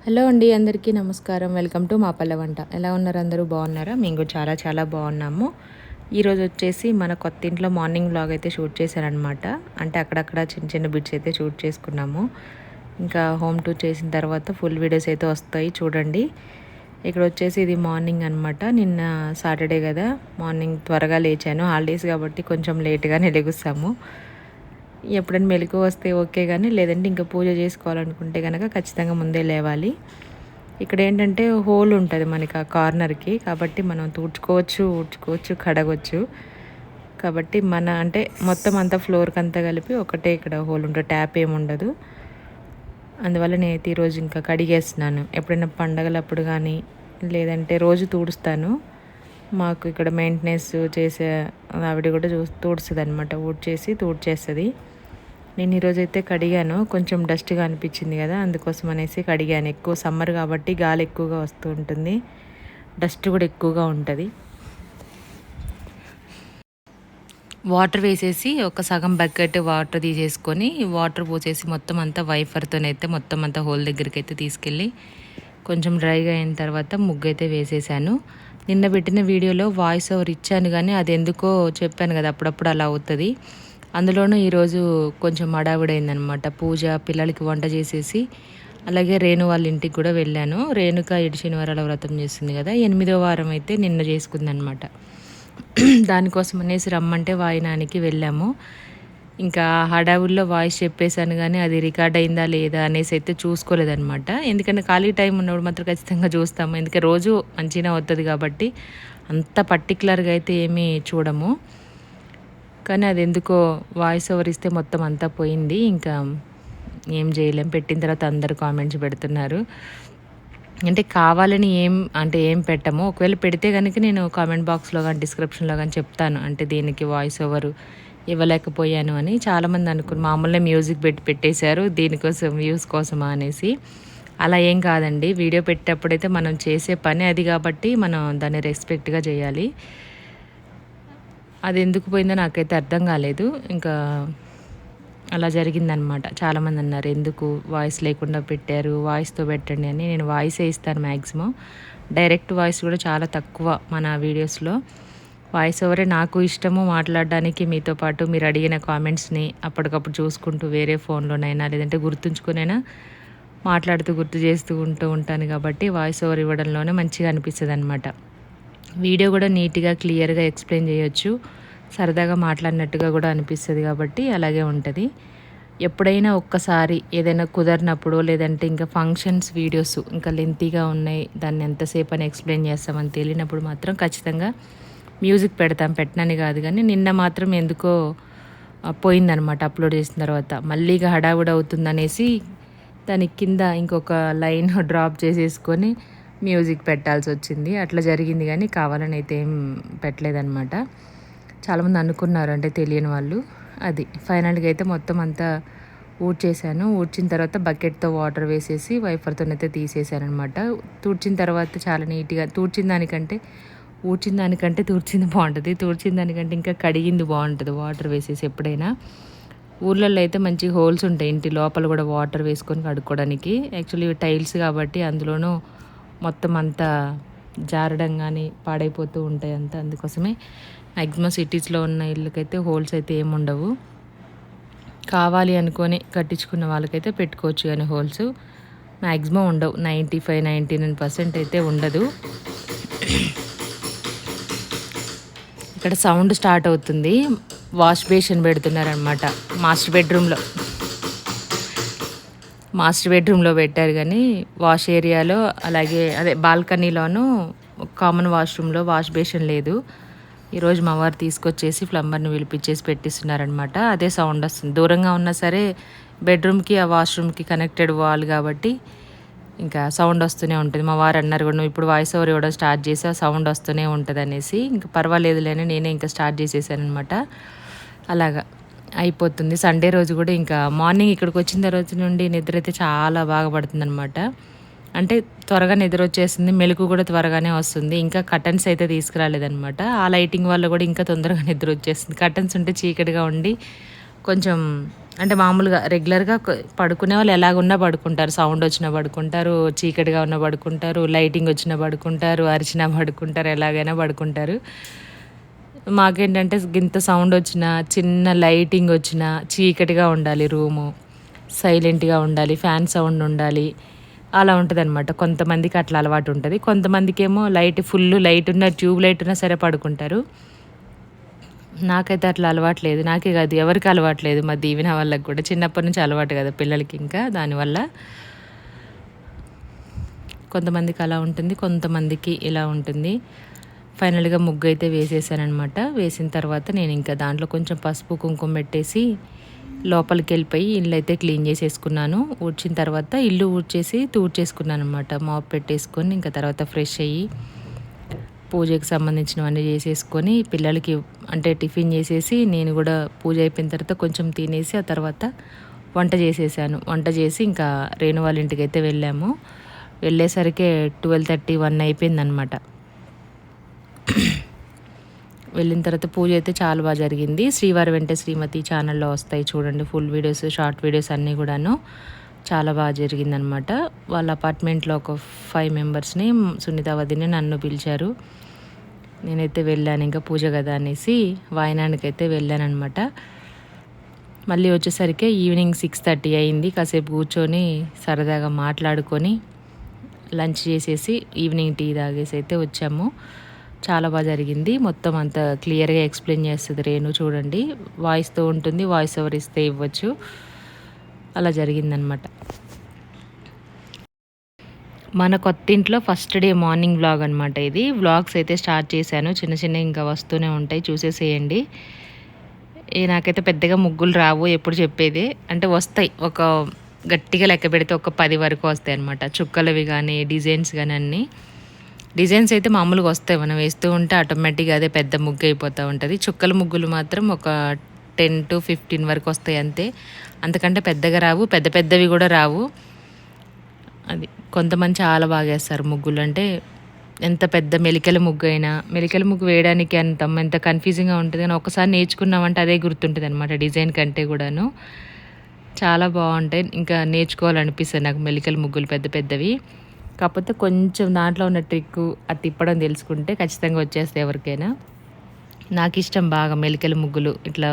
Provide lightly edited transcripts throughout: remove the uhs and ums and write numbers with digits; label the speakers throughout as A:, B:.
A: Hello అండి, అందరికీ నమస్కారం. వెల్కమ్ టు మా పల్లె వంట. ఎలా ఉన్నారు? అందరూ బాగున్నారా? మేము కూడా చాలా చాలా బాగున్నాము. ఈరోజు వచ్చేసి మన కొత్త ఇంట్లో మార్నింగ్ వ్లాగ్ అయితే షూట్ చేశారనమాట. అంటే అక్కడక్కడ చిన్న చిన్న బిట్స్ అయితే షూట్ చేసుకున్నాము. ఇంకా హోమ్ టూర్ చేసిన తర్వాత ఫుల్ వీడియోస్ అయితే వస్తాయి చూడండి. ఇక్కడ వచ్చేసి ఇది మార్నింగ్ అనమాట. నిన్న సాటర్డే కదా, మార్నింగ్ త్వరగా లేచాను. హాలిడేస్ కాబట్టి కొంచెం లేట్గానే లెగుస్తాము. ఎప్పుడైనా మెలకు వస్తే ఓకే, కానీ లేదంటే ఇంకా పూజ చేసుకోవాలనుకుంటే కనుక ఖచ్చితంగా ముందే లేవాలి. ఇక్కడ ఏంటంటే హోల్ ఉంటుంది మనకి ఆ కార్నర్కి, కాబట్టి మనం తుడుచుకోవచ్చు, ఊడ్చుకోవచ్చు, కడగవచ్చు. కాబట్టి మన అంటే మొత్తం అంతా ఫ్లోర్కి అంతా కలిపి ఒకటే ఇక్కడ హోల్ ఉంటుంది, ట్యాప్ ఏమి ఉండదు. అందువల్ల నేనైతే ఈరోజు ఇంకా కడిగేస్తున్నాను. ఎప్పుడైనా పండగలప్పుడు కానీ లేదంటే రోజు తుడుస్తాను. మాకు ఇక్కడ మెయింటెనెన్స్ చేసే ఆవిడ కూడా తుడుస్తుంది అనమాట. తుడిచేస్తుంది. నేను ఈరోజైతే కడిగాను. కొంచెం డస్ట్గా అనిపించింది కదా, అందుకోసం అనేసి కడిగాను. ఎక్కువ సమ్మర్ కాబట్టి గాలి ఎక్కువగా వస్తూ ఉంటుంది, డస్ట్ కూడా ఎక్కువగా ఉంటుంది. వాటర్ వేసేసి ఒక సగం బకెట్ వాటర్ తీసేసుకొని వాటర్ పోసేసి మొత్తం అంతా వైఫర్తోనైతే మొత్తం అంతా హోల్ దగ్గరికి అయితే తీసుకెళ్ళి కొంచెం డ్రైగా అయిన తర్వాత ముగ్గు అయితే వేసేసాను. నిన్న పెట్టిన వీడియోలో వాయిస్ ఓవర్ ఇచ్చాను, కానీ అది ఎందుకో చెప్పాను కదా, అప్పుడప్పుడు అలా అవుతుంది. అందులోనూ ఈరోజు కొంచెం హడావిడైందనమాట. పూజ, పిల్లలకి వంట చేసేసి అలాగే రేణు వాళ్ళ ఇంటికి కూడా వెళ్ళాను. రేణుక 7 శనివారాల వ్రతం చేస్తుంది కదా, 8వ వారం అయితే నిన్న చేసుకుందనమాట. దానికోసం అనేసి రమ్మంటే వాయినానికి వెళ్ళాము. ఇంకా హడావుల్లో వాయిస్ చెప్పేశాను, కానీ అది రికార్డ్ అయిందా లేదా అనేసి అయితే చూసుకోలేదనమాట. ఎందుకంటే ఖాళీ టైం ఉన్నప్పుడు మాత్రం ఖచ్చితంగా చూస్తాము. ఎందుకంటే రోజు మంచిగా అవుతుంది కాబట్టి అంత పర్టికులర్గా అయితే ఏమీ చూడము. కానీ అది ఎందుకో వాయిస్ ఓవర్ ఇస్తే మొత్తం అంతా పోయింది. ఇంకా ఏం చేయలేం. పెట్టిన తర్వాత అందరు కామెంట్స్ పెడుతున్నారు. అంటే కావాలని ఏం పెట్టము. ఒకవేళ పెడితే కనుక నేను కామెంట్ బాక్స్లో కానీ డిస్క్రిప్షన్లో కానీ చెప్తాను, అంటే దీనికి వాయిస్ ఓవర్ ఇవ్వలేకపోయాను అని. చాలామంది మామూలుగా మ్యూజిక్ పెట్టేశారు దీనికోసం, వ్యూస్ కోసమా అనేసి. అలా ఏం కాదండి. వీడియో పెట్టేటప్పుడైతే మనం చేసే పని అది కాబట్టి మనం దాన్ని రెస్పెక్ట్గా చేయాలి. అది ఎందుకు పోయిందో నాకైతే అర్థం కాలేదు. ఇంకా అలా జరిగిందనమాట. చాలామంది అన్నారు ఎందుకు వాయిస్ లేకుండా పెట్టారు, వాయిస్తో పెట్టండి అని. నేను వాయిసే ఇస్తాను మ్యాక్సిమం. డైరెక్ట్ వాయిస్ కూడా చాలా తక్కువ మన వీడియోస్లో. వాయిస్ ఓవరే నాకు ఇష్టము మాట్లాడడానికి. మీతో పాటు మీరు అడిగిన కామెంట్స్ని అప్పటికప్పుడు చూసుకుంటూ వేరే ఫోన్లోనైనా లేదంటే గుర్తుంచుకునైనా మాట్లాడుతూ గుర్తు చేస్తూ ఉంటాను కాబట్టి వాయిస్ ఓవర్ ఇవ్వడంలోనే మంచిగా అనిపిస్తుంది అనమాట. వీడియో కూడా నీట్గా క్లియర్గా ఎక్స్ప్లెయిన్ చేయొచ్చు, సరదాగా మాట్లాడినట్టుగా కూడా అనిపిస్తుంది కాబట్టి అలాగే ఉంటుంది. ఎప్పుడైనా ఒక్కసారి ఏదైనా కుదరినప్పుడు లేదంటే ఇంకా ఫంక్షన్స్ వీడియోస్ ఇంకా లెంతీగా ఉన్నాయి, దాన్ని ఎంతసేపు అని ఎక్స్ప్లెయిన్ చేస్తామని తెలియనప్పుడు మాత్రం ఖచ్చితంగా మ్యూజిక్ పెట్టనని కాదు, కానీ నిన్న మాత్రం ఎందుకో పోయిందనమాట. అప్లోడ్ చేసిన తర్వాత మళ్ళీ హడావుడి అవుతుందనేసి దాని కింద ఇంకొక లైన్ డ్రాప్ చేసేసుకొని మ్యూజిక్ పెట్టాల్సి వచ్చింది. అట్లా జరిగింది, కానీ కావాలని అయితే ఏం పెట్టలేదన్నమాట. చాలామంది అనుకున్నారు, అంటే తెలియని వాళ్ళు. అది ఫైనల్గా అయితే మొత్తం అంతా ఊడ్చేసాను. ఊడ్చిన తర్వాత బకెట్తో వాటర్ వేసేసి వైఫర్తోనైతే తీసేసాను అనమాట. తుడిచిన తర్వాత చాలా నీట్గా, ఊడ్చిన దానికంటే తుడిచింది బాగుంటుంది. తుడిచిన దానికంటే ఇంకా కడిగింది బాగుంటుంది వాటర్ వేసేసి. ఎప్పుడైనా ఊర్లలో అయితే మంచి హోల్స్ ఉంటాయి ఇంటి లోపల కూడా వాటర్ వేసుకొని కడుక్కోవడానికి. యాక్చువల్లీ ఇవి టైల్స్ కాబట్టి అందులోనూ మొత్తం అంతా జారడం కానీ పాడైపోతూ ఉంటాయి అంతా. అందుకోసమే మ్యాక్సిమం సిటీస్లో ఉన్న ఇళ్ళకైతే హోల్స్ అయితే ఏముండవు. కావాలి అనుకొని కట్టించుకున్న వాళ్ళకైతే పెట్టుకోవచ్చు, కానీ హోల్స్ మ్యాక్సిమం ఉండవు. 95-99% అయితే ఉండదు. ఇక్కడ సౌండ్ స్టార్ట్ అవుతుంది. వాష్ బేసిన్ పెడుతున్నారనమాట మాస్టర్ బెడ్రూమ్లో పెట్టారు, కానీ వాష్ ఏరియాలో అలాగే బాల్కనీలోనూ కామన్ వాష్రూమ్లో వాష్ బేసిన్ లేదు. ఈరోజు మా వారు తీసుకొచ్చేసి ప్లంబర్ని పిలిపించేసి పెట్టిస్తున్నారనమాట. అదే సౌండ్ వస్తుంది. దూరంగా ఉన్నా సరే బెడ్రూమ్కి ఆ వాష్రూమ్కి కనెక్టెడ్ వాల్ కాబట్టి ఇంకా సౌండ్ వస్తూనే ఉంటుంది. మా వారు అన్నారు కూడా, నువ్వు ఇప్పుడు వాయిస్ ఓవర్ ఇవ్వడం స్టార్ట్ చేసి ఆ సౌండ్ వస్తూనే ఉంటుంది అనేసి. ఇంకా పర్వాలేదులేని నేనే ఇంకా స్టార్ట్ చేసేసాను అనమాట. అలాగా అయిపోతుంది. సండే రోజు కూడా ఇంకా మార్నింగ్ ఇక్కడికి వచ్చిన తర్వాత నుండి నిద్ర అయితే చాలా బాగా పడుతుంది అనమాట. అంటే త్వరగా నిద్ర వచ్చేస్తుంది, మెలకు కూడా త్వరగానే వస్తుంది. ఇంకా కర్టన్స్ అయితే తీసుకురాలేదనమాట. ఆ లైటింగ్ వల్ల కూడా ఇంకా తొందరగా నిద్ర వచ్చేస్తుంది. కర్టన్స్ ఉంటే చీకటిగా ఉండి కొంచెం అంటే మామూలుగా రెగ్యులర్గా పడుకునే వాళ్ళు ఎలాగున్నా పడుకుంటారు. సౌండ్ వచ్చినా పడుకుంటారు, చీకటిగా ఉన్నా పడుకుంటారు, లైటింగ్ వచ్చినా పడుకుంటారు, అరిచినా పడుకుంటారు, ఎలాగైనా పడుకుంటారు. మాకేంటంటే ఇంత సౌండ్ వచ్చినా, చిన్న లైటింగ్ వచ్చినా, చీకటిగా ఉండాలి రూము, సైలెంట్గా ఉండాలి, ఫ్యాన్ సౌండ్ ఉండాలి, అలా ఉంటుందన్నమాట. కొంతమందికి అట్లా అలవాటు ఉంటుంది. కొంతమందికి ఏమో ఫుల్ లైట్ ఉన్న, ట్యూబ్ లైట్ ఉన్నా సరే పడుకుంటారు. నాకైతే అట్లా అలవాట్లేదు. నాకే కాదు, ఎవరికి అలవాట్లేదు. మా దీవెన వాళ్ళకి కూడా చిన్నప్పటి నుంచి అలవాటు కదా పిల్లలకి. ఇంకా దానివల్ల కొంతమందికి అలా ఉంటుంది, కొంతమందికి ఇలా ఉంటుంది. ఫైనల్గా ముగ్గు అయితే వేసేసానమాట. వేసిన తర్వాత నేను ఇంకా దాంట్లో కొంచెం పసుపు కుంకుమ పెట్టేసి లోపలికి వెళ్ళిపోయి ఇల్లు అయితే క్లీన్ చేసేసుకున్నాను. ఊడ్చిన తర్వాత ఇల్లు ఊడ్చేసి తూడ్చేసుకున్నాను అనమాట. మాప్ పెట్టేసుకొని ఇంకా తర్వాత ఫ్రెష్ అయ్యి పూజకి సంబంధించినవన్నీ చేసేసుకొని పిల్లలకి అంటే టిఫిన్ చేసేసి నేను కూడా పూజ అయిపోయిన తర్వాత కొంచెం తినేసి ఆ తర్వాత వంట చేసేసాను. వంట చేసి ఇంకా రేణు వాళ్ళ ఇంటికి అయితే వెళ్ళాము. వెళ్ళేసరికి 12:30, 1 అయిపోయిందనమాట. వెళ్ళిన తర్వాత పూజ అయితే చాలా బాగా జరిగింది. శ్రీవారి వెంట శ్రీమతి ఛానల్లో వస్తాయి చూడండి, ఫుల్ వీడియోస్, షార్ట్ వీడియోస్ అన్నీ కూడాను. చాలా బాగా జరిగిందనమాట. వాళ్ళ అపార్ట్మెంట్లో ఒక 5 మెంబర్స్ని సునీత వదిని నన్ను పిలిచారు. నేనైతే వెళ్ళాను, ఇంకా పూజ కదా అనేసి వాయనానికి అయితే వెళ్ళానమాట. మళ్ళీ వచ్చేసరికి ఈవినింగ్ 6:30 అయింది. కాసేపు కూర్చొని సరదాగా మాట్లాడుకొని లంచ్ చేసేసి ఈవినింగ్ టీ తాగేసి అయితే వచ్చాము. చాలా బాగా జరిగింది. మొత్తం అంతా క్లియర్గా ఎక్స్ప్లెయిన్ చేస్తుంది రేణు, చూడండి. వాయిస్తో ఉంటుంది, వాయిస్ ఓవర్ ఇస్తే ఇవ్వచ్చు. అలా జరిగిందనమాట. మన కొత్త ఇంట్లో ఫస్ట్ డే మార్నింగ్ వ్లాగ్ అనమాట ఇది. వ్లాగ్స్ అయితే స్టార్ట్ చేశాను, చిన్న చిన్న ఇంకా వస్తూనే ఉంటాయి, చూసేసేయండి. నాకైతే పెద్దగా ముగ్గులు రావు, ఎప్పుడు చెప్పేది అంటే వస్తాయి, ఒక గట్టిగా లెక్క పెడితే ఒక 10 వరకు వస్తాయి అనమాట. చుక్కలవి కానీ డిజైన్స్ కానీ అన్నీ. డిజైన్స్ అయితే మామూలుగా వస్తాయి, మనం వేస్తూ ఉంటే ఆటోమేటిక్గా అదే పెద్ద ముగ్గు అయిపోతూ ఉంటుంది. చుక్కల ముగ్గులు మాత్రం ఒక 10 to 15 వరకు వస్తాయి అంతే, అంతకంటే పెద్దగా రావు, పెద్ద పెద్దవి కూడా రావు. అది కొంతమంది చాలా బాగా వేస్తారు ముగ్గులు. అంటే ఎంత పెద్ద మెలికల ముగ్గు అయినా, మెలికల ముగ్గు వేయడానికి ఎంత కన్ఫ్యూజింగ్గా ఉంటుంది, కానీ ఒకసారి నేర్చుకున్నామంటే అదే గుర్తుంటుంది అనమాట డిజైన్ కంటే కూడాను. చాలా బాగుంటాయి, ఇంకా నేర్చుకోవాలనిపిస్తుంది నాకు మెలికల ముగ్గులు పెద్ద పెద్దవి. కాకపోతే కొంచెం దాంట్లో ఉన్న ట్రిక్ అది తిప్పడం తెలుసుకుంటే ఖచ్చితంగా వచ్చేస్తాయి ఎవరికైనా. నాకు ఇష్టం బాగా మెలికల ముగ్గులు, ఇట్లా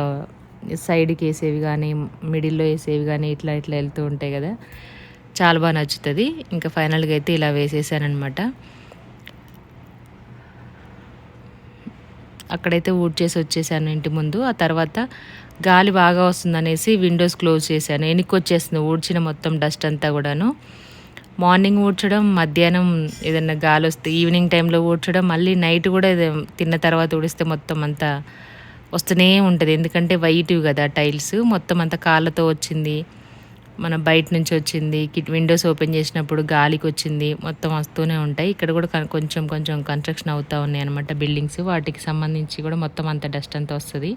A: సైడ్కి వేసేవి కానీ, మిడిల్లో వేసేవి కానీ, ఇట్లా ఇట్లా వెళ్తూ ఉంటాయి కదా, చాలా బాగా నచ్చుతుంది. ఇంకా ఫైనల్గా అయితే ఇలా వేసేసానమాట. అక్కడైతే ఊడ్చేసి వచ్చేసాను ఇంటి ముందు. ఆ తర్వాత గాలి బాగా వస్తుందనేసి విండోస్ క్లోజ్ చేశాను. వెనక్కి వచ్చేస్తుంది ఊడ్చిన మొత్తం డస్ట్ అంతా కూడాను. మార్నింగ్ ఊడ్చడం, మధ్యాహ్నం ఏదైనా గాలి వస్తే ఈవినింగ్ టైంలో ఊడ్చడం, మళ్ళీ నైట్ కూడా తిన్న తర్వాత ఊడిస్తే మొత్తం అంతా వస్తూనే ఉంటుంది. ఎందుకంటే వైట్వి కదా టైల్స్, మొత్తం అంతా కాళ్ళతో వచ్చింది, మన బయట నుంచి వచ్చింది, విండోస్ ఓపెన్ చేసినప్పుడు గాలికి వచ్చింది, మొత్తం వస్తూనే ఉంటాయి. ఇక్కడ కూడా కొంచెం కొంచెం కన్స్ట్రక్షన్ అవుతూ ఉన్నాయి అనమాట బిల్డింగ్స్, వాటికి సంబంధించి కూడా మొత్తం అంత డస్ట్ అంతా వస్తుంది.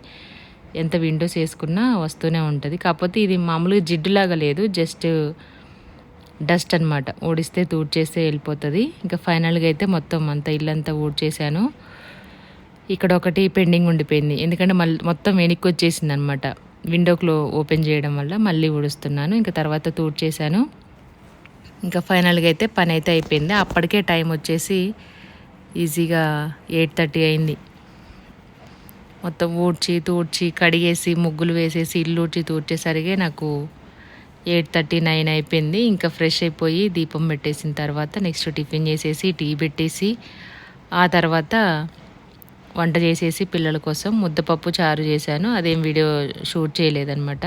A: ఎంత విండోస్ వేసుకున్నా వస్తూనే ఉంటుంది. కాకపోతే ఇది మామూలుగా జిడ్డులాగా లేదు, జస్ట్ డస్ట్ అనమాట, ఊడిస్తే తూడ్చేస్తే వెళ్ళిపోతుంది. ఇంకా ఫైనల్గా అయితే మొత్తం అంతా ఇల్లంతా ఊడ్చేసాను. ఇక్కడ ఒకటి పెండింగ్ ఉండిపోయింది, ఎందుకంటే మళ్ళీ మొత్తం వెనక్కి వచ్చేసింది అనమాట విండోలో ఓపెన్ చేయడం వల్ల. మళ్ళీ ఊడుస్తున్నాను, ఇంకా తర్వాత తూడ్చేసాను. ఇంకా ఫైనల్గా అయితే పని అయితే అయిపోయింది. అప్పటికే టైం వచ్చేసి ఈజీగా 8:30 అయింది. మొత్తం ఊడ్చి తూడ్చి కడిగేసి ముగ్గులు వేసేసి ఇల్లు ఊడ్చి తూడ్చేసరికి నాకు 8:30, 9 అయిపోయింది. ఇంకా ఫ్రెష్ అయిపోయి దీపం పెట్టేసిన తర్వాత నెక్స్ట్ టిఫిన్ చేసేసి టీ పెట్టేసి ఆ తర్వాత వంట చేసేసి పిల్లల కోసం ముద్దపప్పు చారు చేశాను. అదేం వీడియో షూట్ చేయలేదన్నమాట.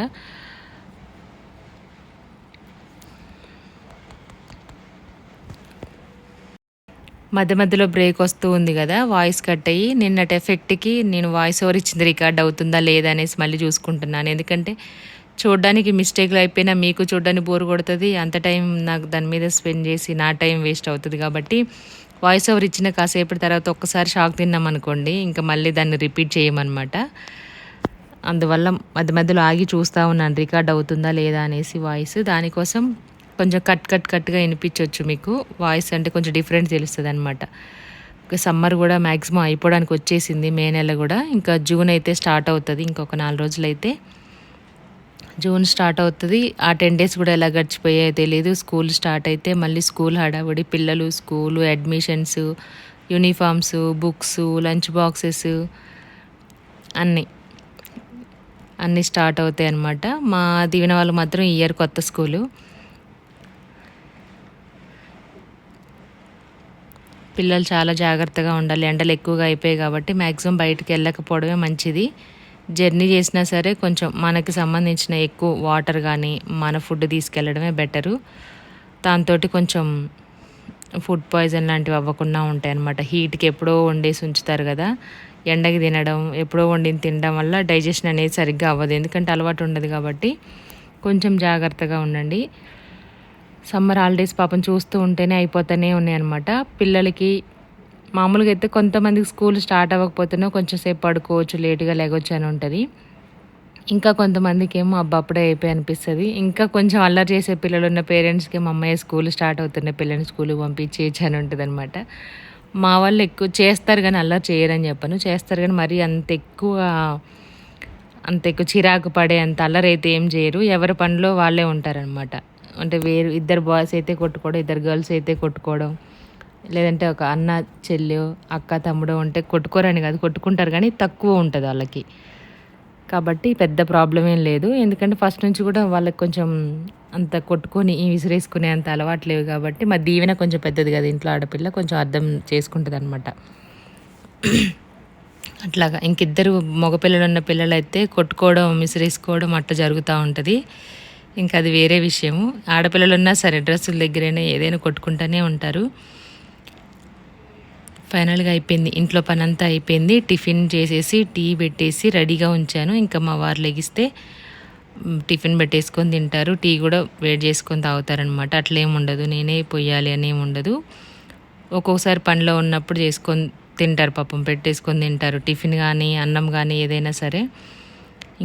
A: మధ్య మధ్యలో బ్రేక్ వస్తూ ఉంది కదా, వాయిస్ కట్ అయ్యి నిన్నటి ఎఫెక్ట్కి నేను వాయిస్ ఓవర్ ఇచ్చింది రికార్డ్ అవుతుందా లేదా అనేసి మళ్ళీ చూసుకుంటున్నాను. ఎందుకంటే చూడడానికి మిస్టేక్లు అయిపోయినా మీకు చూడడానికి బోర్ కొడుతుంది, అంత టైం నాకు దాని మీద స్పెండ్ చేసి నా టైం వేస్ట్ అవుతుంది. కాబట్టి వాయిస్ ఓవర్ ఇచ్చిన కాసేపటి తర్వాత ఒక్కసారి షాక్ తిన్నాం అనుకోండి, ఇంకా మళ్ళీ దాన్ని రిపీట్ చేయమన్నమాట. అందువల్ల మధ్య మధ్యలో ఆగి చూస్తూ ఉన్నాను రికార్డ్ అవుతుందా లేదా అనేసి వాయిస్. దానికోసం కొంచెం కట్గా వినిపించవచ్చు మీకు. వాయిస్ అంటే కొంచెం డిఫరెంట్ తెలుస్తుంది అనమాట. ఇంకా సమ్మర్ కూడా మ్యాక్సిమం అయిపోవడానికి వచ్చేసింది, మే నెల కూడా. ఇంకా జూన్ అయితే స్టార్ట్ అవుతుంది, ఇంకొక 4 రోజులు అయితే జూన్ స్టార్ట్ అవుతుంది. ఆ 10 డేస్ కూడా ఎలా గడిచిపోయాయో తెలియదు. స్కూల్ స్టార్ట్ అయితే మళ్ళీ స్కూల్ హడావుడి, పిల్లలు school, admissions, uniforms, books, lunch boxes అన్నీ అన్నీ స్టార్ట్ అవుతాయి అన్నమాట. మా దీవెన వాళ్ళు మాత్రం ఈ ఇయర్ కొత్త స్కూలు. పిల్లలు చాలా జాగ్రత్తగా ఉండాలి. ఎండలు ఎక్కువగా అయిపోయాయి కాబట్టి మ్యాక్సిమం బయటికి వెళ్ళకపోవడమే మంచిది. జర్నీ చేసినా సరే కొంచెం మనకి సంబంధించిన ఎక్కువ వాటర్ కానీ మన ఫుడ్ తీసుకెళ్ళడమే బెటరు. దాంతో కొంచెం ఫుడ్ పాయిజన్ లాంటివి అవ్వకుండా ఉంటాయి అన్నమాట. హీట్కి ఎప్పుడో వండేసి ఉంచుతారు కదా, ఎండకి తినడం, ఎప్పుడో వండింది తినడం వల్ల డైజెషన్ అనేది సరిగ్గా అవ్వదు. ఎందుకంటే అలవాటు ఉండదు కాబట్టి కొంచెం జాగ్రత్తగా ఉండండి. సమ్మర్ హాలిడేస్ పాపం చూస్తూ ఉంటేనే అయిపోతూనే ఉన్నాయి అనమాట. పిల్లలకి మామూలుగా అయితే కొంతమందికి స్కూల్ స్టార్ట్ అవ్వకపోతేనే కొంచెం సేపు పడుకోవచ్చు, లేటుగా లేగొచ్చు అని ఉంటుంది. ఇంకా కొంతమందికి ఏమో అబ్బా అప్పుడే అయిపోయి అనిపిస్తుంది. ఇంకా కొంచెం అల్లరి చేసే పిల్లలు ఉన్న పేరెంట్స్కి మా అమ్మాయి స్కూల్ స్టార్ట్ అవుతున్న పిల్లల్ని స్కూల్కి పంపించేయచ్చు అని ఉంటుంది అనమాట. మా వాళ్ళు ఎక్కువ చేస్తారు కానీ అల్లరి చేయరని చెప్పను, చేస్తారు కానీ మరీ అంత ఎక్కువ చిరాకు పడే అంత అల్లరి అయితే ఏం చేయరు. ఎవరి పనిలో వాళ్ళే ఉంటారనమాట. అంటే వేరు ఇద్దరు బాయ్స్ అయితే కొట్టుకోవడం, ఇద్దరు గర్ల్స్ అయితే కొట్టుకోవడం, లేదంటే ఒక అన్న చెల్లి అక్క తమ్ముడు ఉంటే కొట్టుకోరని కాదు, కొట్టుకుంటారు కానీ తక్కువ ఉంటుంది వాళ్ళకి. కాబట్టి పెద్ద ప్రాబ్లం ఏం లేదు. ఎందుకంటే ఫస్ట్ నుంచి కూడా వాళ్ళకి కొంచెం అంత కొట్టుకొని విసిరేసుకునే అంత అలవాటు లేవు కాబట్టి. మా దీవెన కొంచెం పెద్దది కదా ఇంట్లో, ఆడపిల్ల కొంచెం అర్థం చేసుకుంటుంది అనమాట. అట్లాగా ఇంకిద్దరు మగపిల్లలు ఉన్న పిల్లలు అయితే కొట్టుకోవడం, విసిరేసుకోవడం అట్లా జరుగుతూ ఉంటుంది. ఇంకా అది వేరే విషయము. ఆడపిల్లలు ఉన్నా సరే డ్రెస్సుల దగ్గరైనా ఏదైనా కొట్టుకుంటూనే ఉంటారు. ఫైనల్గా అయిపోయింది, ఇంట్లో పని అంతా అయిపోయింది. టిఫిన్ చేసేసి టీ పెట్టేసి రెడీగా ఉంచాను. ఇంకా మా వారు లెగిస్తే టిఫిన్ పెట్టేసుకొని తింటారు. టీ కూడా వేడి చేసుకొని తాగుతారనమాట. అట్లేం ఉండదు, నేనే పొయ్యాలి అనేం ఉండదు. ఒక్కొక్కసారి పనిలో ఉన్నప్పుడు చేసుకొని తింటారు, పాపం పెట్టేసుకొని తింటారు. టిఫిన్ కానీ అన్నం కానీ ఏదైనా సరే.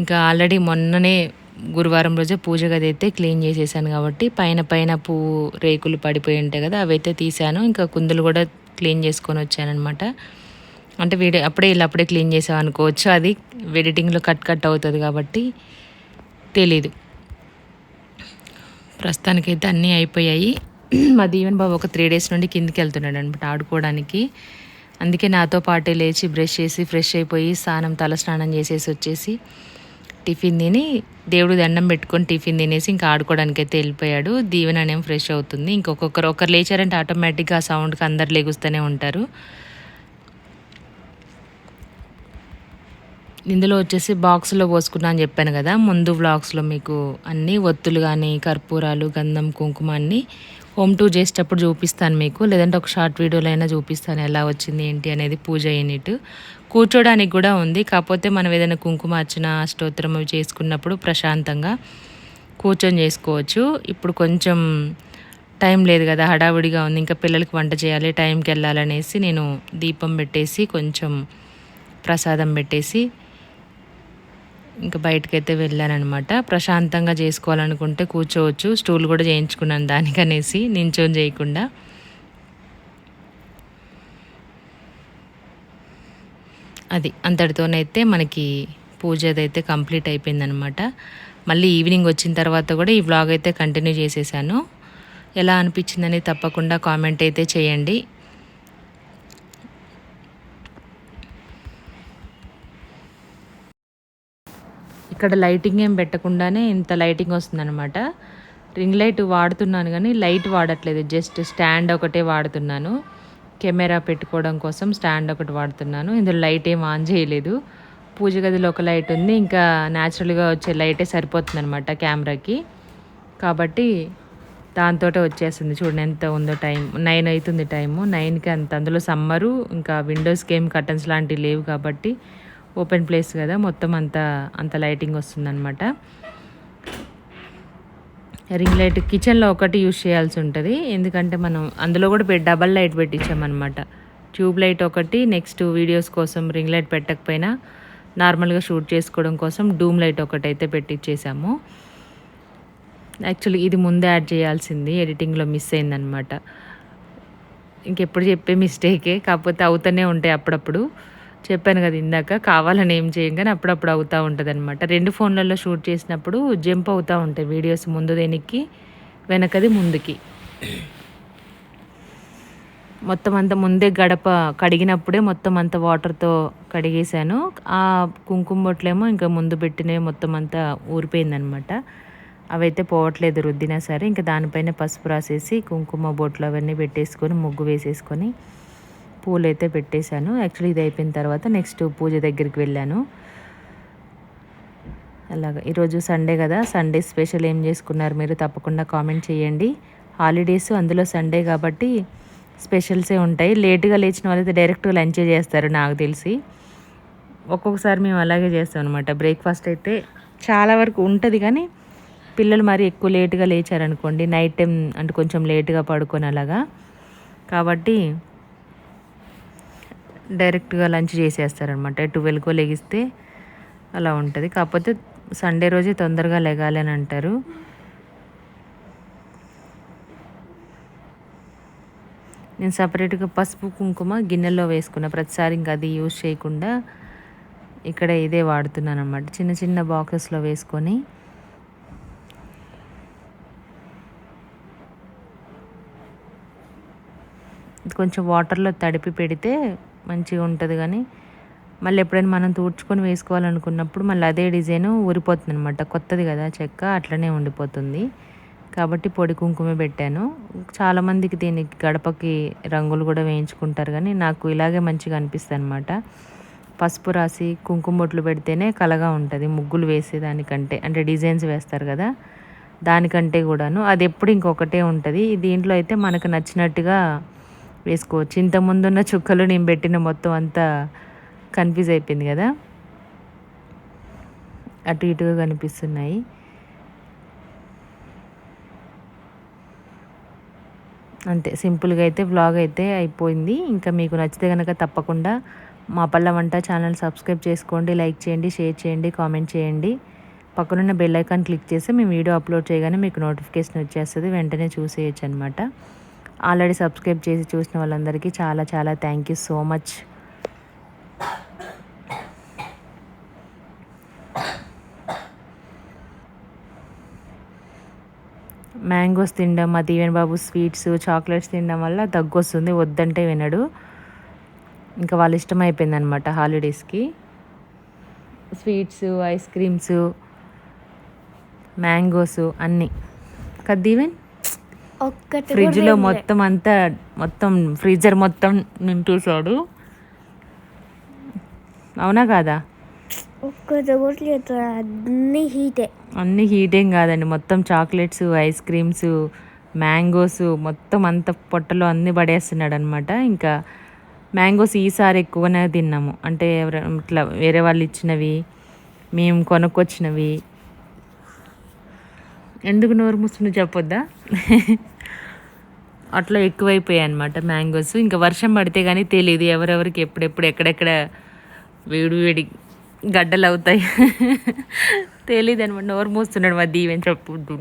A: ఇంకా ఆల్రెడీ మొన్ననే గురువారం రోజే పూజ గది అయితే క్లీన్ చేసేసాను కాబట్టి పైన రేకులు పడిపోయి ఉంటాయి కదా, అవి అయితే తీసాను. ఇంకా కుందులు కూడా క్లీన్ చేసుకొని వచ్చానమాట. అంటే అప్పుడే క్లీన్ చేసాం అనుకోవచ్చు, అది ఎడిటింగ్లో కట్ అవుతుంది కాబట్టి తెలీదు. ప్రస్తుతానికైతే అన్నీ అయిపోయాయి. మా దీవెన్ బాబు ఒక 3 డేస్ నుండి కిందికి వెళ్తున్నాడు అనమాట ఆడుకోవడానికి. అందుకే నాతో పాటే లేచి బ్రష్ చేసి ఫ్రెష్ అయిపోయి తల స్నానం చేసేసి వచ్చేసి టిఫిన్ తిని దేవుడు దండం పెట్టుకొని టిఫిన్ తినేసి ఇంకా ఆడుకోవడానికి అయితే వెళ్ళిపోయాడు. దీవెన అనేం ఫ్రెష్ అవుతుంది. ఒకరు లేచారంటే ఆటోమేటిక్గా ఆ సౌండ్కి అందరు లెగుస్తూనే ఉంటారు. ఇందులో వచ్చేసి బాక్స్లో పోసుకున్నా అని చెప్పాను కదా ముందు వ్లాగ్స్లో, మీకు అన్నీ ఒత్తులు కానీ కర్పూరాలు, గంధం, కుంకుమ అన్నీ హోమ్ టూర్ చేసేటప్పుడు చూపిస్తాను మీకు, లేదంటే ఒక షార్ట్ వీడియోలో అయినా చూపిస్తాను ఎలా వచ్చింది ఏంటి అనేది. పూజ యూనిట్ కూర్చోడానికి కూడా ఉంది, కాకపోతే మనం ఏదైనా కుంకుమ అర్చన, అష్టోత్తరం అవి చేసుకున్నప్పుడు ప్రశాంతంగా కూర్చొని చేసుకోవచ్చు. ఇప్పుడు కొంచెం టైం లేదు కదా, హడావుడిగా ఉంది, ఇంకా పిల్లలకి వంట చేయాలి, టైంకి వెళ్ళాలనేసి నేను దీపం పెట్టేసి కొంచెం ప్రసాదం పెట్టేసి ఇంకా బయటకైతే వెళ్ళానమాట. ప్రశాంతంగా చేసుకోవాలనుకుంటే కూర్చోవచ్చు. స్టూల్ కూడా చేయించుకున్నాను దానికనేసి, నించొని చేయకుండా. అది అంతటితోనైతే మనకి పూజ అయితే కంప్లీట్ అయిపోయిందనమాట. మళ్ళీ ఈవినింగ్ వచ్చిన తర్వాత కూడా ఈ వ్లాగ్ అయితే కంటిన్యూ చేసేసాను. ఎలా అనిపించిందని తప్పకుండా కామెంట్ అయితే చేయండి. ఇక్కడ లైటింగ్ ఏం పెట్టకుండానే ఇంత లైటింగ్ వస్తుందన్నమాట. రింగ్ లైట్ వాడుతున్నాను కానీ లైట్ వాడట్లేదు, జస్ట్ స్టాండ్ ఒకటే వాడుతున్నాను. కెమెరా పెట్టుకోవడం కోసం స్టాండ్ ఒకటి వాడుతున్నాను. ఇందులో లైట్ ఏం ఆన్ చేయలేదు. పూజ గదిలో ఒక లైట్ ఉంది, ఇంకా న్యాచురల్గా వచ్చే లైటే సరిపోతుంది అనమాట కెమెరాకి. కాబట్టి దాంతో వచ్చేస్తుంది. చూడండి ఎంత ఉందో టైం, 9 అవుతుంది టైము. 9కి అందులో సమ్మరు, ఇంకా విండోస్కి ఏం కర్టన్స్ లాంటివి లేవు కాబట్టి ఓపెన్ ప్లేస్ కదా, మొత్తం అంత లైటింగ్ వస్తుందన్నమాట. రింగ్ లైట్ కిచెన్లో ఒకటి యూజ్ చేయాల్సి ఉంటుంది, ఎందుకంటే మనం అందులో కూడా డబల్ లైట్ పెట్టించామన్నమాట. ట్యూబ్ లైట్ ఒకటి, నెక్స్ట్ వీడియోస్ కోసం రింగ్ లైట్ పెట్టకపోయినా నార్మల్గా షూట్ చేసుకోవడం కోసం డూమ్ లైట్ ఒకటి అయితే పెట్టించేసాము. యాక్చువల్లీ ఇది ముందే యాడ్ చేయాల్సింది, ఎడిటింగ్లో మిస్ అయిందనమాట. ఇంకెప్పుడు చెప్పే మిస్టేకే, కాకపోతే అవుతూనే ఉంటాయి అప్పుడప్పుడు. చెప్పాను కదా ఇందాక, కావాలని ఏం చేయం కానీ అప్పుడప్పుడు అవుతూ ఉంటుంది అనమాట. 2 ఫోన్లలో షూట్ చేసినప్పుడు జంప్ అవుతూ ఉంటాయి వీడియోస్, ముందు వెనక్కి వెనకది ముందుకి. మొత్తం అంతా ముందే గడప కడిగినప్పుడే మొత్తం అంతా వాటర్తో కడిగేసాను. ఆ కుంకుమ బొట్లేమో ఇంకా ముందు పెట్టినవి మొత్తం అంతా ఊరిపోయిందనమాట. అవైతే పోవట్లేదు రుద్దినా సరే. ఇంకా దానిపైన పసుపు రాసేసి కుంకుమ బొట్లు అవన్నీ పెట్టేసుకొని ముగ్గు వేసేసుకొని పూలైతే పెట్టేశాను. యాక్చువల్లీ ఇది అయిపోయిన తర్వాత నెక్స్ట్ పూజ దగ్గరికి వెళ్ళాను. అలాగా ఈరోజు సండే కదా, సండే స్పెషల్ ఏం చేసుకున్నారు మీరు తప్పకుండా కామెంట్ చేయండి. హాలిడేస్, అందులో సండే కాబట్టి స్పెషల్సే ఉంటాయి. లేటుగా లేచిన వాళ్ళైతే డైరెక్ట్గా లంచే చేస్తారు నాకు తెలిసి. ఒక్కొక్కసారి మేము అలాగే చేస్తాం అనమాట. బ్రేక్ఫాస్ట్ అయితే చాలా వరకు ఉంటుంది కానీ పిల్లలు మరి ఎక్కువ లేటుగా లేచారనుకోండి, నైట్ టైం అంటే కొంచెం లేటుగా పడుకొని అలాగా, కాబట్టి డైరెక్ట్గా లంచ్ చేసేస్తారనమాట. 12కో లెగిస్తే అలా ఉంటుంది. కాకపోతే సండే రోజే తొందరగా లెగాలి అని అంటారు. నేను సపరేట్గా పసుపు కుంకుమ గిన్నెలో వేసుకున్న ప్రతిసారి ఇంకా అది యూజ్ చేయకుండా ఇక్కడ ఇదే వాడుతున్నాను అనమాట. చిన్న చిన్న బాక్సెస్లో వేసుకొని కొంచెం వాటర్లో తడిపి పెడితే మంచిగా ఉంటుంది. కానీ మళ్ళీ ఎప్పుడైనా మనం తూడ్చుకొని వేసుకోవాలనుకున్నప్పుడు మళ్ళీ అదే డిజైన్ ఊరిపోతుంది అనమాట. కొత్తది కదా చెక్క, అట్లనే ఉండిపోతుంది. కాబట్టి పొడి కుంకుమే పెట్టాను. చాలామందికి దీనికి గడపకి రంగులు కూడా వేయించుకుంటారు కానీ నాకు ఇలాగే మంచిగా అనిపిస్తుంది అనమాట. పసుపు రాసి కుంకుమ బొట్లు పెడితేనే కలగా ఉంటుంది ముగ్గులు వేసేదానికంటే, అంటే డిజైన్స్ వేస్తారు కదా దానికంటే కూడాను. అది ఎప్పుడు ఇంకొకటే ఉంటుంది. దీంట్లో అయితే మనకు నచ్చినట్టుగా వేసుకోవచ్చు. ఇంతకుముందున్న చుక్కలు నేను పెట్టిన మొత్తం అంతా కన్ఫ్యూజ్ అయిపోయింది కదా, అటు ఇటుగా కనిపిస్తున్నాయి. అంతే సింపుల్గా అయితే వ్లాగ్ అయితే అయిపోయింది. ఇంకా మీకు నచ్చితే కనుక తప్పకుండా మా పల్ల వంట ఛానల్ సబ్స్క్రైబ్ చేసుకోండి, లైక్ చేయండి, షేర్ చేయండి, కామెంట్ చేయండి. పక్కనున్న బెల్ ఐకాన్ క్లిక్ చేస్తే మేము వీడియో అప్లోడ్ చేయగానే మీకు నోటిఫికేషన్ వచ్చేస్తుంది, వెంటనే చూసేయచ్చు అనమాట. ఆల్రెడీ సబ్స్క్రైబ్ చేసి చూసిన వాళ్ళందరికీ చాలా చాలా thank you so much. Mangoes తినడం, మా దీవెన్ బాబు స్వీట్స్ చాక్లెట్స్ తినడం వల్ల దగ్గు వస్తుంది, వద్దంటే వినడు. ఇంకా వాళ్ళ ఇష్టం అయిపోయింది అనమాట హాలిడేస్కి. స్వీట్స్, ఐస్ క్రీమ్స్, మ్యాంగోస్ అన్నీ కదా దీవెన్. ఫ్రిడ్జ్లో మొత్తం ఫ్రీజర్ మొత్తం నింపేశాడు, అవునా కాదా? అన్నీ హీటేం కాదండి, మొత్తం చాక్లెట్స్, ఐస్ క్రీమ్స్, మ్యాంగోస్ మొత్తం అంత పొట్టలో అన్నీ పడేస్తున్నాడు అనమాట. ఇంకా మ్యాంగోస్ ఈసారి ఎక్కువనే తిన్నాము, అంటే ఇట్లా వేరే వాళ్ళు ఇచ్చినవి, మేము కొనుక్కొచ్చినవి. ఎందుకు నోరు మూసుకుని చెప్పొద్దా? అట్లా ఎక్కువైపోయాయి అనమాట మ్యాంగోస్. ఇంకా వర్షం పడితే కానీ తెలియదు ఎవరెవరికి ఎప్పుడెప్పుడు ఎక్కడెక్కడ వేడి గడ్డలు అవుతాయి తెలియదు అనమాట. నోరు మూస్తున్నాడు మా దీవెన్ చెప్పొద్దు.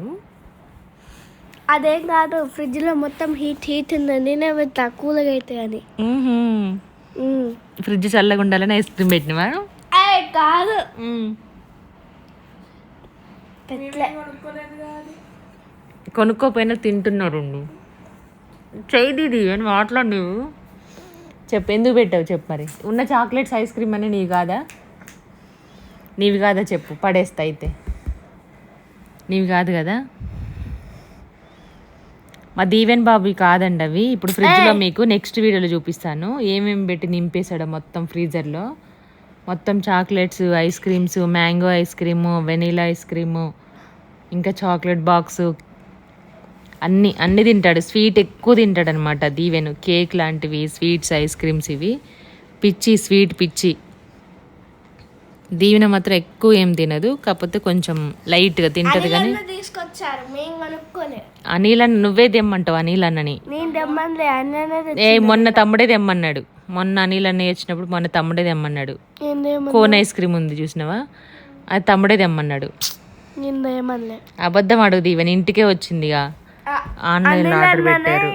B: అదేం కాదు, ఫ్రిడ్జ్లో మొత్తం హీట్ ఉందండి, నేను తక్కువగా అయితే అని.
A: ఫ్రిడ్జ్ చల్లగా ఉండాలని ఐస్ క్రీమ్ పెట్టినవా?
B: కాదు,
A: కొనుక్కోపోయినా తింటున్నారు. చెయ్యి అని మాట్లాడు నువ్వు. చెప్పు ఎందుకు పెట్టావు చెప్పు. మరి ఉన్న చాక్లెట్స్ ఐస్ క్రీమ్ అని నీవి కాదా చెప్పు, పడేస్తా అయితే. నీవి కాదు కదా మా దీవెన్ బాబు కాదండి అవి. ఇప్పుడు ఫ్రిడ్జ్లో మీకు నెక్స్ట్ వీడియోలో చూపిస్తాను ఏమేమి పెట్టి నింపేశాడో మొత్తం ఫ్రీజర్లో. మొత్తం chocolates, ice creams, mango ice cream, vanilla ice cream, ఇంకా చాక్లెట్ బాక్సు, అన్నీ తింటాడు. స్వీట్ ఎక్కువ తింటాడు అనమాట దీవెను. కేక్ లాంటివి, స్వీట్స్, ఐస్ క్రీమ్స్, ఇవి స్వీట్ పిచ్చి. దీవెన మాత్రం ఎక్కువ ఏం తినదు, కాకపోతే కొంచెం లైట్గా తింటది. కానీ అనిల్ అన్న నువ్వే తెమ్మంటావు, అనిల్ అన్నని. మొన్న తమ్ముడే తెమ్మన్నాడు. మొన్న అనిల్ అన్నయ్య వచ్చినప్పుడు మొన్న తమ్ముడే తెమ్మన్నాడు. కోన్ ఐస్ క్రీమ్ ఉంది చూసినావా, అది తమ్ముడే తెమ్మన్నాడు. అబద్ధం అడుగు దీవెన, ఇంటికే వచ్చిందిగా, ఆన్లైన్లో ఆర్డర్ పెట్టారు.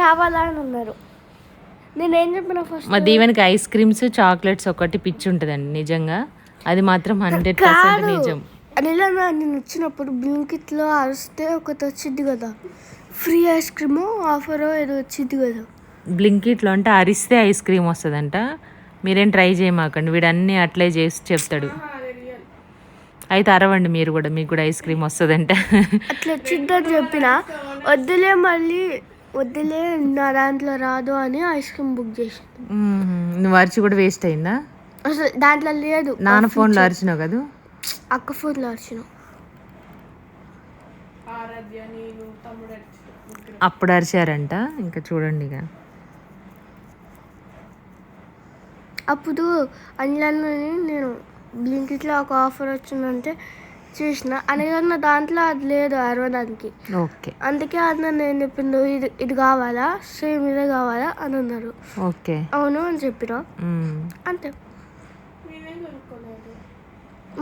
B: కావాలని ఉన్నారు. నేనేం చెప్పిన ఫస్ట్
A: మా దీవెనకి ఐస్ క్రీమ్స్ చాక్లెట్స్ ఒకటి పిచ్చి ఉంటుందండి నిజంగా. అది మాత్రం 100% నిజం.
B: అనిల్ అన్న నేను వచ్చినప్పుడు బ్లింకిట్లో అరిస్తే ఒకటి వచ్చింది కదా, ఫ్రీ ఐస్ క్రీమ్ ఆఫర్ ఏదో వచ్చింది కదా.
A: బ్లింకిట్లో అంటే అరిస్తే ఐస్ క్రీమ్ వస్తుందంట. మీరేం ట్రై చేయమాకండి, వీడు అన్నీ అట్లే చేసి చెప్తాడు. అయితే అరవండి మీరు కూడా, మీకు కూడా ఐస్ క్రీమ్ వస్తుందంట.
B: అట్లా వచ్చిందని చెప్పిన వద్దులే, మళ్ళీ వద్దులే నా దాంట్లో రాదు అని ఐస్ క్రీమ్ బుక్ చేసి.
A: నువ్వు అరిచి కూడా వేస్ట్ అయిందా?
B: అసలు దాంట్లో లేదు.
A: నాన్న ఫోన్లో అరిచినావు కదా,
B: అక్క ఫోన్లో అరిచిన.
A: అప్పుడు అరిచారంట. ఇంకా చూడండి ఇక
B: అప్పుడు అనిలన్నని నేను బ్లింకిట్లో ఒక ఆఫర్ వచ్చిందంటే చూసిన, అనిలన్న దాంట్లో అది లేదు అరవడానికి.
A: ఓకే,
B: అందుకే అన్న నేను చెప్పిండు ఇది కావాలా, సేమ్ ఇదే కావాలా అని అన్నారు.
A: ఓకే
B: అవును అని చెప్పిన అంతే.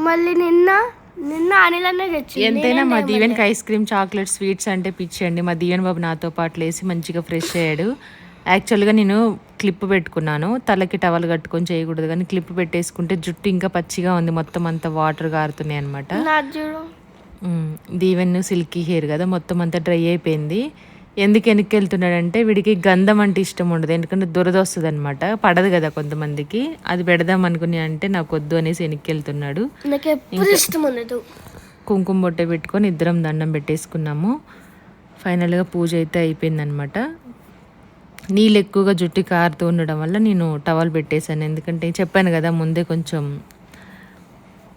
B: మళ్ళీ నిన్న అనిలన్నే తెచ్చి.
A: ఎంతైనా మా దీవెన్కి ఐస్ క్రీమ్ చాక్లెట్ స్వీట్స్ అంటే పిచ్చి అండి. మా దీవెన్ బాబు నాతో పాటు లేసి మంచిగా ఫ్రెష్ అయ్యాడు. యాక్చువల్గా నేను క్లిప్ పెట్టుకున్నాను, తలకి టవల్ కట్టుకొని చేయకూడదు కానీ క్లిప్ పెట్టేసుకుంటే జుట్టు ఇంకా పచ్చిగా ఉంది, మొత్తం అంతా వాటర్ గారుతున్నాయి అనమాట. దీవెన్ సిల్కీ హెయిర్ కదా, మొత్తం అంతా డ్రై అయిపోయింది. ఎందుకు వెనక్కి వెళ్తున్నాడంటే వీడికి గంధం అంటే ఇష్టం ఉండదు, ఎందుకంటే దురద వస్తుంది అనమాట, పడదు కదా కొంతమందికి. అది పెడదాం అనుకుని అంటే నాకు వద్దు అనేసి వెనక్కి వెళ్తున్నాడు. కుంకుమ బొట్ట పెట్టుకొని ఇద్దరం దండం పెట్టేసుకున్నాము. ఫైనల్గా పూజ అయితే అయిపోయిందనమాట. నీళ్ళు ఎక్కువగా జుట్టు కారుతూ ఉండడం వల్ల నేను టవల్ పెట్టేశాను, ఎందుకంటే చెప్పాను కదా ముందే కొంచెం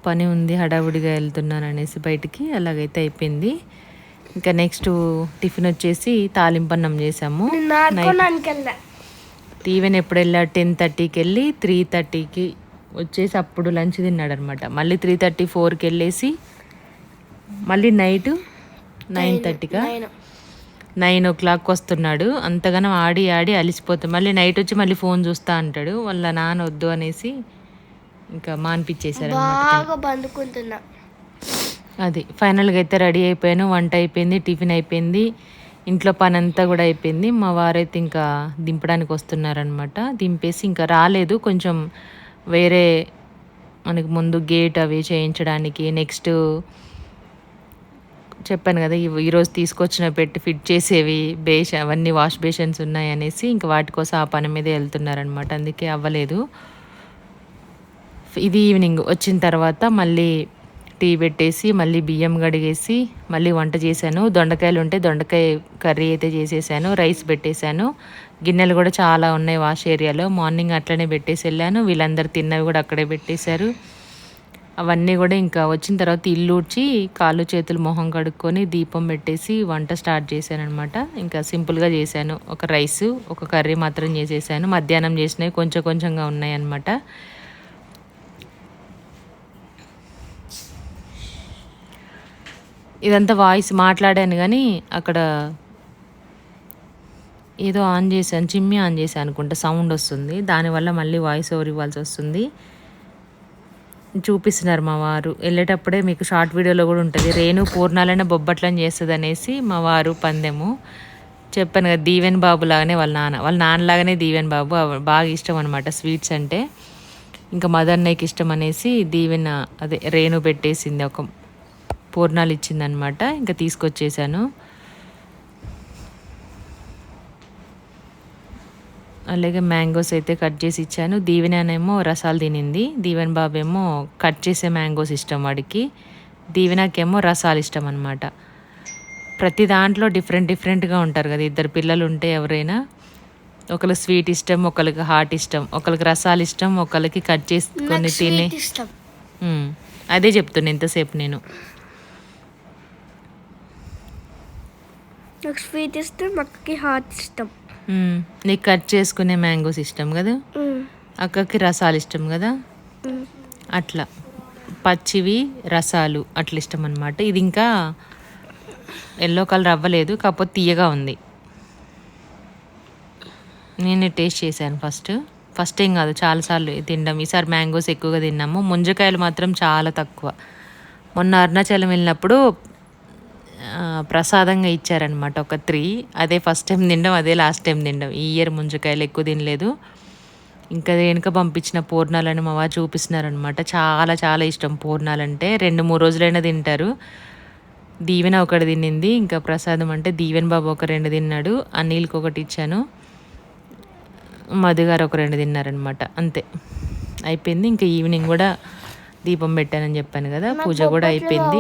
A: పని ఉంది, హడావుడిగా వెళ్తున్నాను అనేసి బయటికి. అలాగైతే అయిపోయింది. ఇంకా నెక్స్ట్ టిఫిన్ వచ్చేసి తాలింపన్నం చేసాము. ఈవెన్ ఎప్పుడు వెళ్ళా 10:30కి వెళ్ళి 3:30కి వచ్చేసి అప్పుడు లంచ్ తిన్నాడు అనమాట. మళ్ళీ 3:30, 4కి వెళ్ళేసి మళ్ళీ నైట్ 9:30గా 9 o'clock వస్తున్నాడు. అంతగానో ఆడి ఆడి అలిసిపోతాం. మళ్ళీ నైట్ వచ్చి మళ్ళీ ఫోన్ చూస్తా అంటాడు. వాళ్ళ నాన్న వద్దు అనేసి ఇంకా మాన్పించేశారు. అది ఫైనల్గా అయితే రెడీ అయిపోయాను. వంట అయిపోయింది, టిఫిన్ అయిపోయింది, ఇంట్లో పని అంతా కూడా అయిపోయింది. మా వారైతే ఇంకా దింపడానికి వస్తున్నారనమాట. దింపేసి ఇంకా రాలేదు, కొంచెం వేరే మనకి ముందు గేట్ అవి చేయించడానికి, నెక్స్ట్ చెప్పాను కదా ఈరోజు తీసుకొచ్చిన పెట్టి ఫిట్ చేసేవి అవన్నీ వాష్ బేషన్స్ ఉన్నాయి అనేసి ఇంకా వాటి కోసం ఆ పని మీదే వెళ్తున్నారనమాట. అందుకే అవ్వలేదు. ఇది ఈవినింగ్ వచ్చిన తర్వాత మళ్ళీ టీ పెట్టేసి మళ్ళీ బియ్యం కడిగేసి మళ్ళీ వంట చేశాను. దొండకాయలు ఉంటే దొండకాయ కర్రీ అయితే చేసేసాను, రైస్ పెట్టేశాను. గిన్నెలు కూడా చాలా ఉన్నాయి వాష్ ఏరియాలో, మార్నింగ్ అట్లనే పెట్టేసి వెళ్ళాను. వీళ్ళందరూ తిన్నవి కూడా అక్కడే పెట్టేశారు. అవన్నీ కూడా ఇంకా వచ్చిన తర్వాత ఇల్లు ఊడ్చి కాళ్ళు చేతులు మొహం కడుక్కొని దీపం పెట్టేసి వంట స్టార్ట్ చేశాను అనమాట. ఇంకా సింపుల్గా చేశాను, ఒక రైసు ఒక కర్రీ మాత్రం చేసేసాను. మధ్యాహ్నం చేసినవి కొంచెం కొంచెంగా ఉన్నాయి అన్నమాట. ఇదంతా వాయిస్ మాట్లాడాను కానీ అక్కడ ఏదో ఆన్ చేశాను, చిమ్మి ఆన్ చేశాను అనుకుంటా, సౌండ్ వస్తుంది, దానివల్ల మళ్ళీ వాయిస్ ఓవర్ ఇవ్వాల్సి వస్తుంది. చూపిస్తున్నారు మా వారు. వెళ్ళేటప్పుడే మీకు షార్ట్ వీడియోలో కూడా ఉంటుంది, రేణు పూర్ణాలైనా బొబ్బట్లని చేస్తుంది అనేసి మా వారు పందెము. చెప్పాను కదా దీవెన్ బాబు లాగానే వాళ్ళ నాన్నలాగానే దీవెన్ బాబు బాగా ఇష్టం అనమాట స్వీట్స్ అంటే. ఇంకా మదన్నయ్యకి ఇష్టం అనేసి దీవెన్ అదే రేణు పెట్టేసింది, ఒక పూర్ణాలు ఇచ్చిందనమాట. ఇంకా తీసుకొచ్చేసాను. అలాగే మ్యాంగోస్ అయితే కట్ చేసి ఇచ్చాను. దీవెనేమో రసాలు తినింది, దీవెన్ బాబు ఏమో కట్ చేసే మ్యాంగోస్ ఇష్టం వాడికి, దీవెనకేమో రసాలు ఇష్టం అనమాట. ప్రతి దాంట్లో డిఫరెంట్గా ఉంటారు కదా ఇద్దరు పిల్లలు ఉంటే ఎవరైనా. ఒకరికి స్వీట్ ఇష్టం, ఒకరికి హాట్ ఇష్టం, ఒకరికి రసాలు ఇష్టం, ఒకరికి కట్ చేసుకొని తినే. అదే చెప్తున్నా ఇంతసేపు నేను.
B: నాకు స్వీట్ ఇష్టం, అక్కకి హాట్ ఇష్టం.
A: నీకు కట్ చేసుకునే మ్యాంగోస్ ఇష్టం కదా, అక్కకి రసాలు ఇష్టం కదా, అట్లా పచ్చివి రసాలు అట్లా ఇష్టం అనమాట. ఇది ఇంకా ఎల్లో కలర్ అవ్వలేదు, కాకపోతే తీయగా ఉంది. నేనే టేస్ట్ చేశాను ఫస్ట్ ఏం కాదు, చాలాసార్లు తినడం. ఈసారి మ్యాంగోస్ ఎక్కువగా తిన్నాము. ముంజకాయలు మాత్రం చాలా తక్కువ. మొన్న అరుణాచలం వెళ్ళినప్పుడు ప్రసాదంగా ఇచ్చారనమాట ఒక 3. అదే ఫస్ట్ టైం తినడం, అదే లాస్ట్ టైం తినడం. ఈ ఇయర్ ముంజకాయలు ఎక్కువ తినలేదు. ఇంకా వెనుక పంపించిన పూర్ణాలని మా వారు చూపిస్తున్నారనమాట. చాలా చాలా ఇష్టం పూర్ణాలంటే. 2-3 రోజులైనా తింటారు. దీవెన ఒకటి తినింది. ఇంకా ప్రసాదం అంటే దీవెన్ బాబు ఒక 2 తిన్నాడు. అనిల్కి ఒకటి ఇచ్చాను. మధు గారు ఒక 2 తిన్నారనమాట. అంతే అయిపోయింది. ఇంకా ఈవినింగ్ కూడా దీపం పెట్టానని చెప్పాను కదా, పూజ కూడా అయిపోయింది.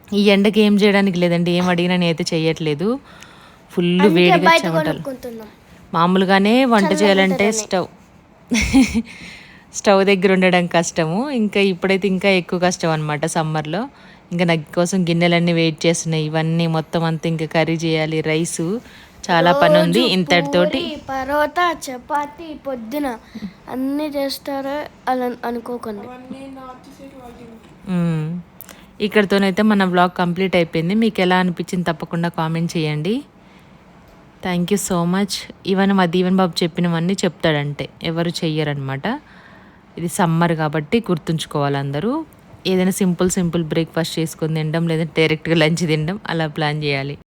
A: ఈ ఎండకి ఏం చేయడానికి లేదండి, ఏం అడిగినా నేనైతే చేయట్లేదు. ఫుల్ వేడిగా చెమటలు. మామూలుగానే వంట చేయాలంటే స్టవ్ దగ్గర ఉండడం కష్టము. ఇంకా ఇప్పుడైతే ఇంకా ఎక్కువ కష్టం అనమాట సమ్మర్లో. ఇంకా నా కోసం గిన్నెలన్నీ వెయిట్ చేస్తున్నాయి. ఇవన్నీ మొత్తం అంతా ఇంకా కర్రీ చేయాలి, రైసు, చాలా పని ఉంది. ఇంతటితోటి
B: పరోటా, చపాతి పొద్దున అన్నీ చేస్తారా అలా అనుకోకండి.
A: ఇక్కడితోనైతే మన వ్లాగ్ కంప్లీట్ అయిపోయింది. మీకు ఎలా అనిపించింది తప్పకుండా కామెంట్ చేయండి. Thank you so much. మా దీవెన్ బాబు చెప్పినవన్నీ చెప్తాడంటే ఎవరు చెయ్యరనమాట. ఇది సమ్మర్ కాబట్టి గుర్తుంచుకోవాలి అందరూ. ఏదైనా సింపుల్ బ్రేక్ఫాస్ట్ చేసుకొని తినడం, లేదంటే డైరెక్ట్గా లంచ్ తినడం, అలా ప్లాన్ చేయాలి.